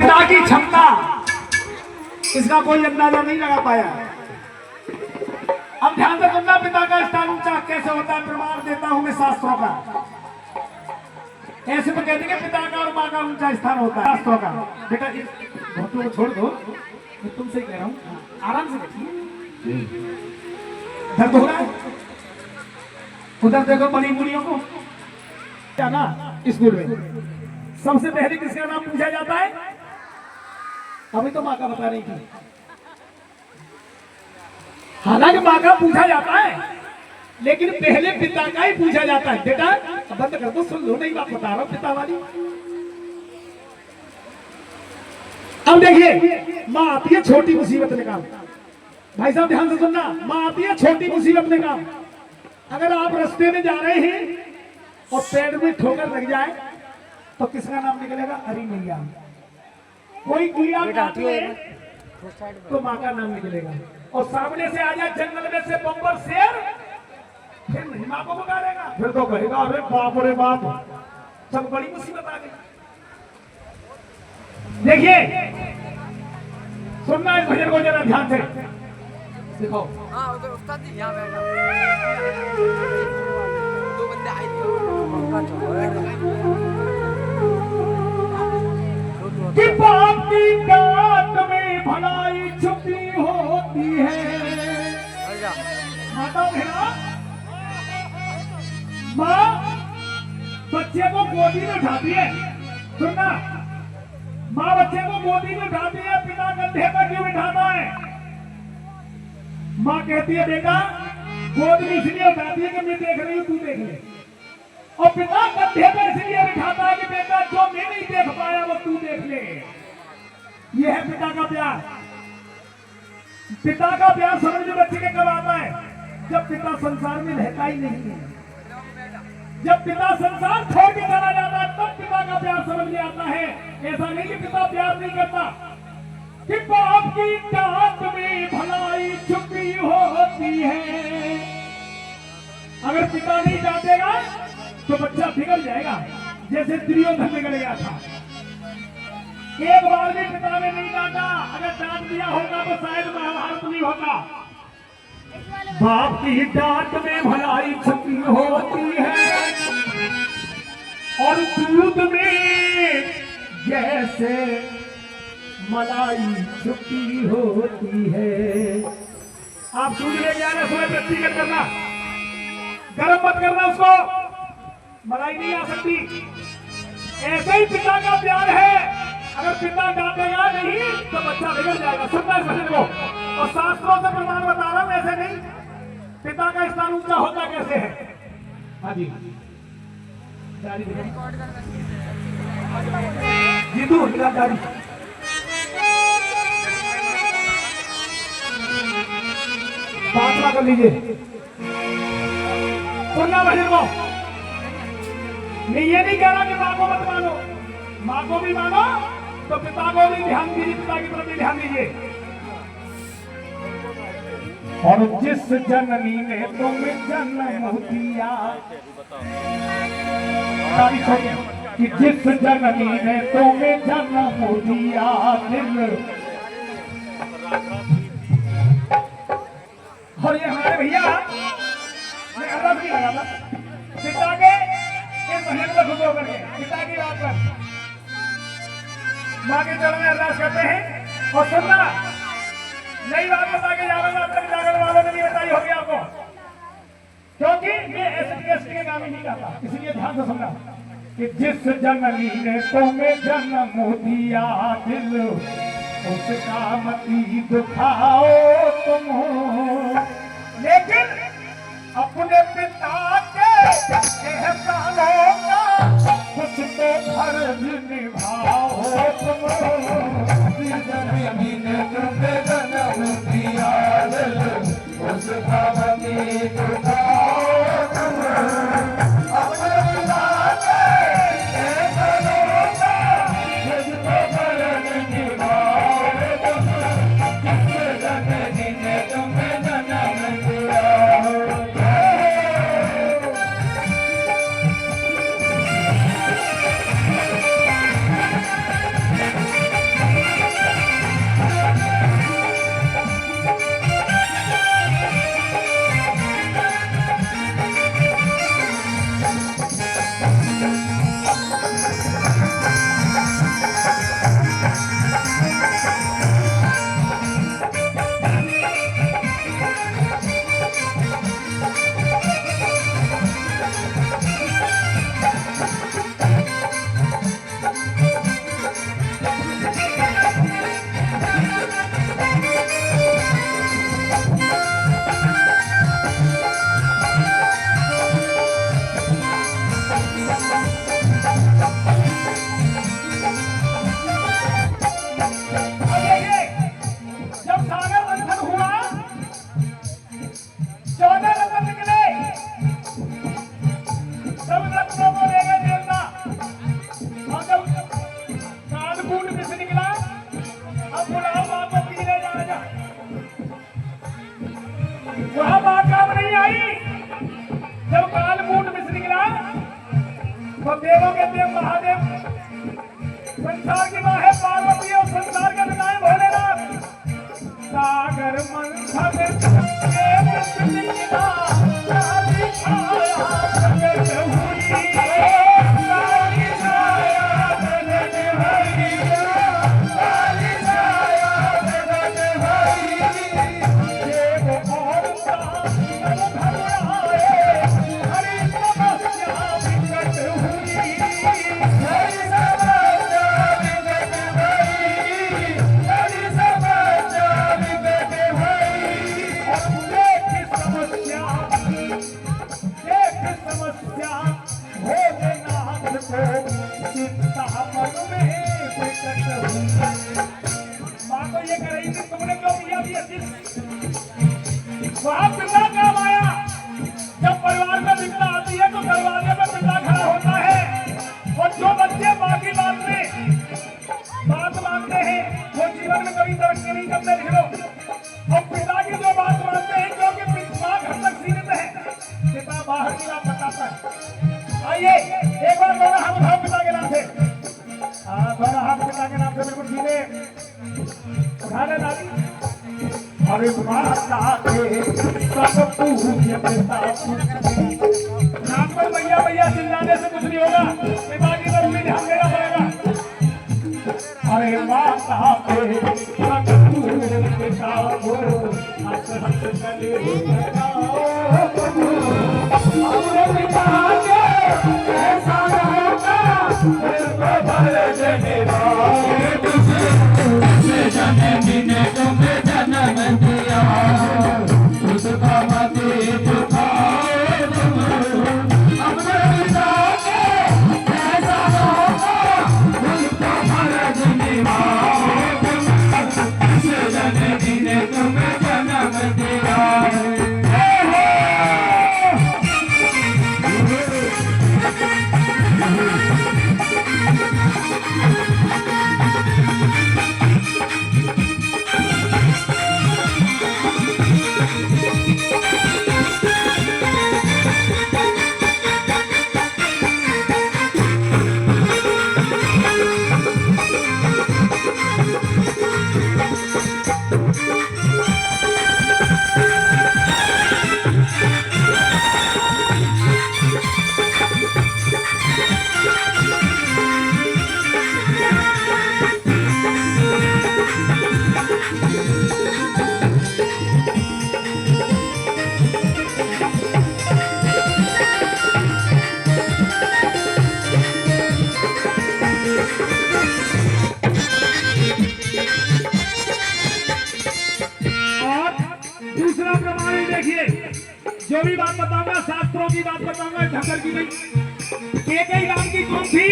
पिता की क्षमता इसका कोई अंदाजा नहीं लगा पाया। अब ध्यान से सुनना, पिता का स्थान ऊंचा कैसे होता है प्रमाण देता हूं मैं शास्त्रों का। ऐसे तो कहते हैं पिता का और माँ का ऊंचा स्थान होता है शास्त्रों का। बेटा इस भोटू को छोड़ दो, मैं तुमसे कह रहा हूँ आराम से बैठिए। दर्द हो रहा है? उधर देखो बड़ी बुढ़ियों को क्या ना स्कूल में सबसे पहले किसका नाम पूछा जाता है? अभी तो माँ का बता रही थी। हालांकि माँ का पूछा जाता है लेकिन पहले पिता का ही पूछा जाता है। बेटा बंद कर दो, सुन लो, नहीं बात बता रहा हूं पिता वाली। अब देखिए माँ आती है छोटी मुसीबत में काम। भाई साहब ध्यान से सुनना, माँ आती है छोटी मुसीबत में काम। अगर आप रास्ते में जा रहे हैं और पेड़ में ठोकर लग जाए तो किसका नाम निकलेगा? अरे मैया। कोई कीड़ा काट ले तो माँ का नाम निकलेगा। और सामने से आ जाए जंगल में से बम्बर शेर, फिर नहीं माँ को पुकारेगा, फिर तो कहेगा अरे बाप रे बाप, सब बड़ी मुसीबत आ गई। देखिए सुनना इस भजन को जरा ध्यान से देखो। हाँ उधर उस्ताद जी यहाँ बैठा, दो बंदे आए कि बाप की डांट में भलाई छुपी होती है। माता बहना, माँ बच्चे को गोदी में उठाती है। सुनना, माँ बच्चे को गोदी में उठाती है, पिता कंधे पर क्यों बिठाता है? माँ कहती है बेटा गोद में इसलिए उठाती है कि मैं देख रही हूँ तू देख ले। और पिता कंधे पर इसलिए बिठाता है कि बेटा जो मैं नहीं देख पाया वो तू देख ले। यह है पिता का प्यार। पिता का प्यार समझ में बच्चे के कब आता है? जब पिता संसार में रहता ही नहीं है। जब पिता संसार छोड़ के चला जाता है तब पिता का प्यार समझ में आता है। ऐसा नहीं कि पिता प्यार नहीं करता। कि बाप की डांट में भलाई छुपी होती है। अगर पिता नहीं डांटेगा तो बच्चा बिगड़ जाएगा, जैसे दुर्योधन बिगड़ गया था। एक बार भी पिता ने नहीं डांटा, अगर डांट दिया होगा तो शायद महाभारत नहीं होता। बाप की डांट में भलाई छुपी होती है और दूध में जैसे मलाई छुपी होती है। आप दूध लेके आना, सुबह व्यक्तिगत करना, गर्म मत करना उसको, मलाई नहीं आ सकती। ऐसे ही पिता का प्यार है। अगर पिता डांटेगा नहीं तो बच्चा बिगड़ जाएगा। सुनना इस भजन को, और शास्त्रों से प्रमाण बता रहा हूं। ऐसे नहीं, पिता का स्थान ऊंचा होता कैसे है? हाँ जी जीतू हिलादारी। पांचवा कर लीजिए। सुनना भजन को, मैं ये नहीं कह रहा कि माँ को मत मानो, माँ को भी मानो तो पिता को भी ध्यान दीजिए, पिता की तरफ भी ध्यान दीजिए। और जिस जननी ने तुम्हें जन्म दिया, कि जिस जननी ने तुम्हें जन्म दिया, दिल और ये हमारे भैया मैं अरब नहीं लगा था पिता के इस भजन को खुश होकर के पिता की बात पर माँ के चरणों में अरदास करते हैं। और सुनना, नई बात बता के जाऊंगा, अब तक जागरण वालों ने नहीं बताई होगी आपको, क्योंकि मैं एसटी के काम ही नहीं करता, इसलिए ध्यान से सुनना। कि जिस जननी ने तुम्हें जन्म दिया, दिल उसका मती दुखाओ तुम, लेकिन अपने पिता के एहसानों का कुछ तो फर्ज निभाओ तुम। जननी ने तुम्हें जन्म दिया, दिल उसका मती दुखाओ तुम, अपने पिता के एहसानों का कुछ तो फर्ज निभाओ तुम। जिस जननी ने तुम्हें जन्म दिया। देवों के देव महादेव, संसार की माँ है पार्वती और संसार के पिता है भोलेनाथ। सागर मंथन वहाँ पिता काम आया। जब परिवार में विपदा आती है तो दरवाजे में पिता खड़ा होता है और जो बच्चे बाकी बात मानते हैं वो जीवन में कभी तरक्की नहीं करते। लिख लो, और पिता की जो बात मानते हैं क्योंकि माँ घर तक सीमित है, पिता बाहर की बात बताता है। आइए एक बार दोनों हाथ उठाओ पिता के नाम से। दोनों हाथ पिता के नाम से बिल्कुल सीधे उठा ले दादी। अरे माता के सब पूज्य पिता, नाम पर भैया भैया चिल्लाने से कुछ नहीं होगा, पिता की तरफ भी ध्यान देना पड़ेगा। अरे माता के सब पूज्य पिता हो, हंस हंस चले अपने पिता के ऐसा होगा जननी ने तुम्हें जन्म दिया, उसका मति दुखाए तुम। अपने पिता के ऐसा होगा उसका फर्ज निभाओ तुम, जननी ने तुम्हें जन्म दिया। जो भी बात बताऊंगा शास्त्रों की बात बताऊंगा, ढक्कर की नहीं। केकई राम की कौन थी?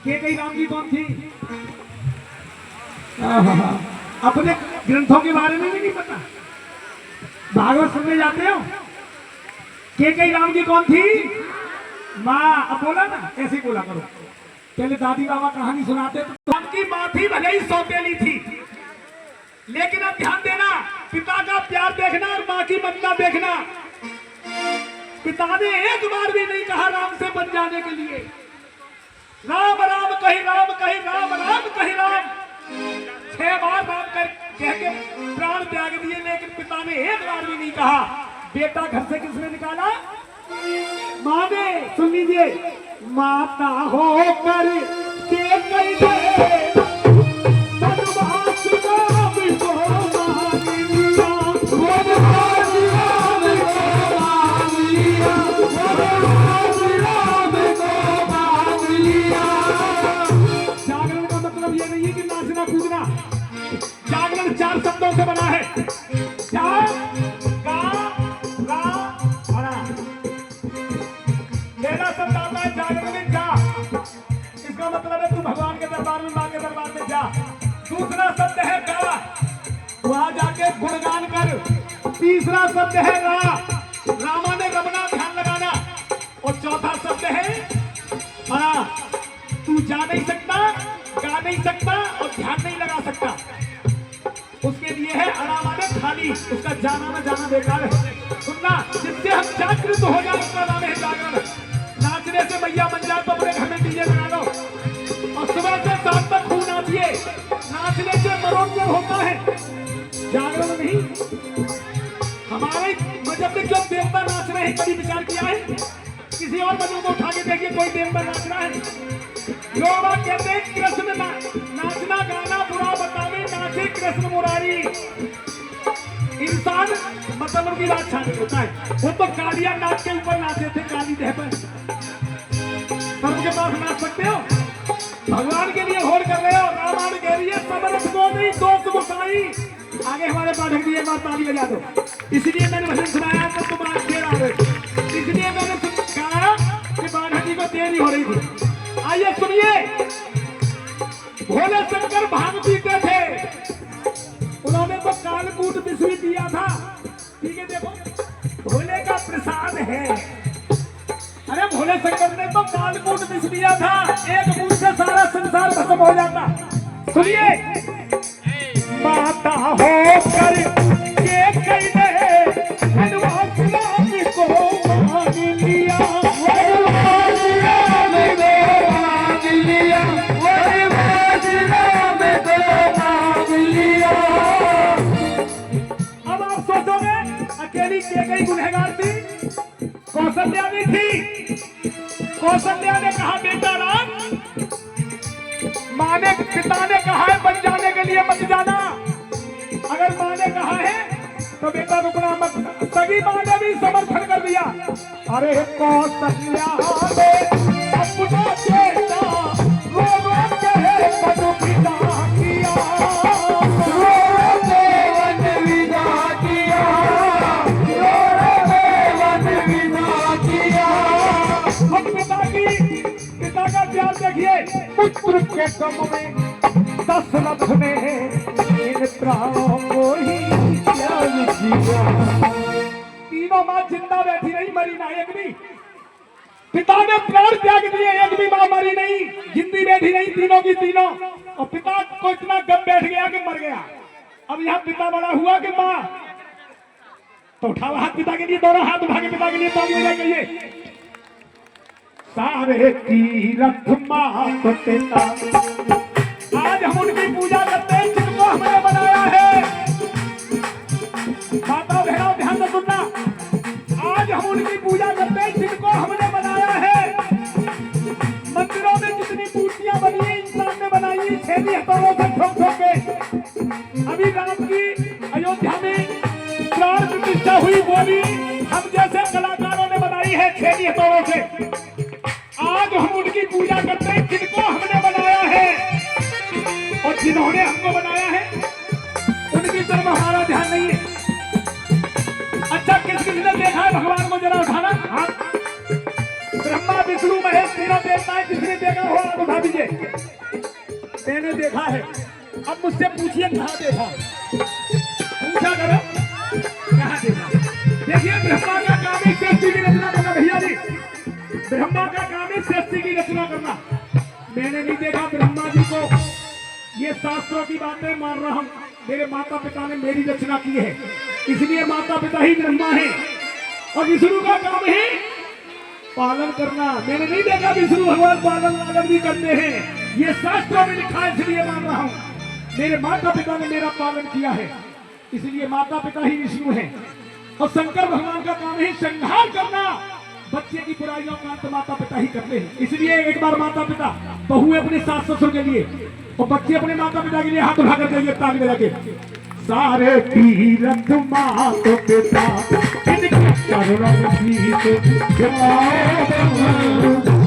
केकई राम की कौन थी? अपने ग्रंथों के बारे में भी नहीं पता, भागवत सुनने जाते हो? केकई राम की कौन थी? माँ। अब बोला ना, ऐसे ही बोला करो। पहले दादी बाबा कहानी सुनाते तो राम की माँ थी, भले ही सौतेली थी, लेकिन अब ध्यान देना, पिता का प्यार देखना और माँ की ममता देखना। पिता ने एक बार भी नहीं कहा राम से बन जाने के लिए। राम राम कही राम कही, राम राम कही राम, 6 बार राम कह के प्राण त्याग दिए, लेकिन पिता ने एक बार भी नहीं कहा। बेटा घर से किसने निकाला? माँ ने। सुन लीजिए, माता होकर केकई दे जागरण 4 शब्दों से बना है। जा, गा, रा, रा। पहला शब्द आता है जागरण में जा, इसका मतलब है तू भगवान के दरबार में, मां के दरबार में जा। दूसरा शब्द है गा, वहां जाके गुणगान कर। तीसरा शब्द है रा, रामा ने रमना, ध्यान लगाना। और चौथा शब्द है रा, तू जा नहीं सकता, गा नहीं सकता और ध्यान नहीं लगा सकता, उसके लिए है अरामा ने खाली, उसका जाना ना जाना बेकार है। सुनना, जिससे हम जागृत हो जाए उसका नाम है जागरण। मैया बन जाए तो अपने घर में डीजे लगा लो और सुबह से शाम तक खूब नाचिए। नाचने से मनोरंजन होता है, जागरण नहीं। हमारे मजहब में जो देवता नाच रहे हैं, कभी विचार किया है? किसी और मजहब को उठा के देखिए, कोई देवता नाच रहा है? लोग कहते हैं कृष्ण नाचना गाना बुरा बतावे, नाचे कृष्ण मुरारी। इंसान मतलब की बात शामिल होता है। वो तो कालिया नाच के ऊपर नाचे थे, काली देह पर। सबके पास नाच सकते हो? भगवान के लिए होड़ कर रहे हो, रामायण कह रही है समरथ को नहीं दोस्त मुसाई। आगे हमारे पाठक जी एक बार ताली बजा दो। इसलिए मैंने भजन सुनाया तो तुम आज देर आ रहे, इसलिए मैंने कहा कि पाठक जी को देरी हो रही थी। आइए सुनिए, भोले शंकर भांग पीते थे, उन्होंने तो कालकूट बिस्वी दिया था। ठीक है, देखो भोले का प्रसाद है। अरे भोले शंकर ने तो कालकूट बिस दिया था, एक बूंद से सारा संसार खत्म हो जाता। सुनिए, माता हो कर के कहने हनुमान राम को मान लिया, हनुमान राम को मान लिया, हनुमान राम को मान लिया। अब आप सोचोगे अकेली कई गुनहगार थी? कौशल्या भी थी। कौशल्या ने कहा बेटा राम, माँ ने पिता ने कहा है बन जाने के लिए मत जाना। अगर माँ ने कहा है तो बेटा रुकना मत। सगी माँ ने भी समर्थन कर दिया। अरे कौशल्या ने अपना बेटा रो रो के वन विदा किया, रो रो के वन विदा किया, रो रो के वन विदा किया। हम पिता का प्यार देखिए। पुत्र के कम में दशरथ ने इन प्राणों को ही त्याग दिया। तीनों माँ जिंदा बैठी नहीं, मरी ना एक भी। पिता ने प्राण त्याग दिए, एक भी माँ मरी नहीं, जिंदी बैठी नहीं, तीनों की तीनों। और पिता को इतना गम बैठ गया कि मर गया। अब यहाँ पिता बड़ा हुआ कि माँ? तो उठाओ हाथ पिता के लिए, दोनों हाथ उठा के पिता के लिए ताली बजा कहिए। सारे तीरथ मात पिता, आज हम उनकी पूजा करते हैं जिनको हमने बनाया है। माता बहनों ध्यान से सुनना, आज हम उनकी पूजा करते हैं जिनको हमने बनाया है। मंदिरों में जितनी मूर्तियां बनी है इंसान ने बनाई, छेदी हथौड़ों से ठोक ठोक के। अभी राम की अयोध्या में प्राण प्रतिष्ठा हुई, वो भी हम जैसे कलाकारों ने बनाई है छेदी हथौड़ों से। आज हम उनकी पूजा करते हैं जिनको हमने बनाया है, और जिन्होंने हमको बनाया है उनकी तरफ हमारा ध्यान नहीं है। अच्छा, किसने देखा है भगवान को? जरा उठाना हाथ। ब्रह्मा विष्णु महेश तीनों देवताएं, जिसने देखा हो हाथ उठा दीजिए। मैंने देखा है। अब मुझसे पूछिए कहाँ देखा? पूछा करो कहाँ देखा? देखिए, ब्रह्मा का काम है सृष्टि की रचना करना। भैया जी, ब्रह्मा का काम है सृष्टि की रचना करना। मैंने नहीं देखा ब्रह्मा जी को। ये शास्त्रों की बातें मान रहा हूं। मेरे माता पिता ने मेरी रचना की है, इसलिए माता पिता ही ब्रह्मा है। और विष्णु का काम है पालन करना। मैंने नहीं देखा विष्णु भगवान पालन लालन भी करते हैं, ये शास्त्रों में लिखा है, इसलिए मान रहा हूं। मेरे माता पिता ने मेरा पालन किया है, इसलिए माता पिता ही विष्णु है। और शंकर भगवान का काम है संहार करना। बच्चे की बुराइयों का अंत माता पिता ही करते हैं, इसलिए एक बार माता पिता, बहू अपने सास ससुर के लिए और बच्चे अपने माता पिता के लिए हाथ उठा कर जाइए ताली बजा के। सारे तीरथ मात पिता इनका चरण की तो